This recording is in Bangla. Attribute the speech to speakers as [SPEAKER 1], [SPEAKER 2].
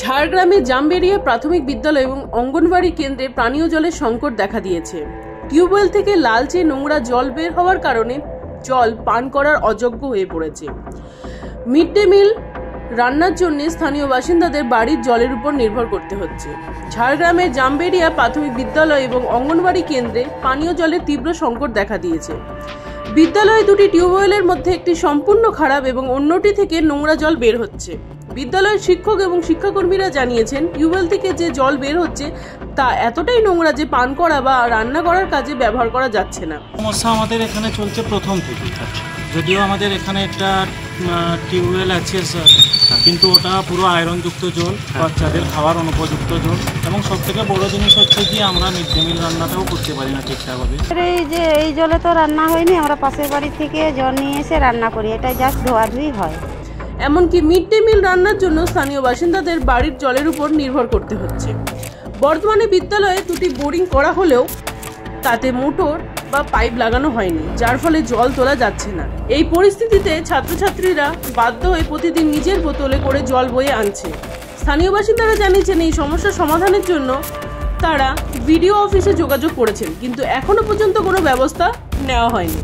[SPEAKER 1] ঝাড়গ্রামে জামবেড়িয়া প্রাথমিক বিদ্যালয় এবং অঙ্গনওয়াড়ি কেন্দ্রে পানীয় জলের সংকট দেখা দিয়েছে। টিউবওয়েল থেকে লালচে নোংরা জল বের হওয়ার কারণে জল পান করার অযোগ্য হয়ে পড়েছে। মিড ডে মিল রান্নার জন্য স্থানীয় বাসিন্দাদের বাড়ির জলের উপর নির্ভর করতে হচ্ছে। ঝাড়গ্রামের জামবেড়িয়া প্রাথমিক বিদ্যালয় এবং অঙ্গনওয়াড়ি কেন্দ্রে পানীয় জলের তীব্র সংকট দেখা দিয়েছে। বিদ্যালয়ে দুটি টিউবওয়েলের মধ্যে একটি সম্পূর্ণ খারাপ এবং অন্যটি থেকে নোংরা জল বের হচ্ছে। বিদ্যালয়ের শিক্ষক এবং শিক্ষাকর্মীরা জানিয়েছেন, টিউবওয়েল থেকে যে জল বের হচ্ছে তা এতটাই নোংরা যে পান করা বা রান্না করার কাজে ব্যবহার করা যাচ্ছে না।
[SPEAKER 2] সমস্যা আমাদের এখানে চলছে প্রথম থেকে। যদিও আমাদের এখানে একটা টিউবওয়েল আছে স্যার, কিন্তু ওটা পুরো আয়রনযুক্ত জল, বাচ্চাদের খাওয়ার অনুপযুক্ত জল, এবং সব থেকে বড় জিনিস হচ্ছে যে আমরা মিড ডে মিল রান্নাটাও করতে পারি না ঠিকঠাকভাবে।
[SPEAKER 3] এই জলে তো রান্না হয়নি, আমরা পাশের বাড়ি থেকে জল নিয়ে এসে রান্না করি, এটা জাস্ট ধোয়াধুয়ি হয়।
[SPEAKER 1] এমনকি মিড ডে মিল রান্নার জন্য স্থানীয় বাসিন্দাদের বাড়ির জলের উপর নির্ভর করতে হচ্ছে। বর্তমানে বিদ্যালয়ে দুটি বোরিং করা হলেও তাতে মোটর বা পাইপ লাগানো হয়নি, যার ফলে জল তোলা যাচ্ছে না। এই পরিস্থিতিতে ছাত্রছাত্রীরা বাধ্য হয়ে প্রতিদিন নিজের বোতলে করে জল বয়ে আনছে। স্থানীয় বাসিন্দারা জানিয়েছেন, এই সমস্যার সমাধানের জন্য তারা বিডিও অফিসে যোগাযোগ করেছেন, কিন্তু এখনো পর্যন্ত কোনো ব্যবস্থা নেওয়া হয়নি।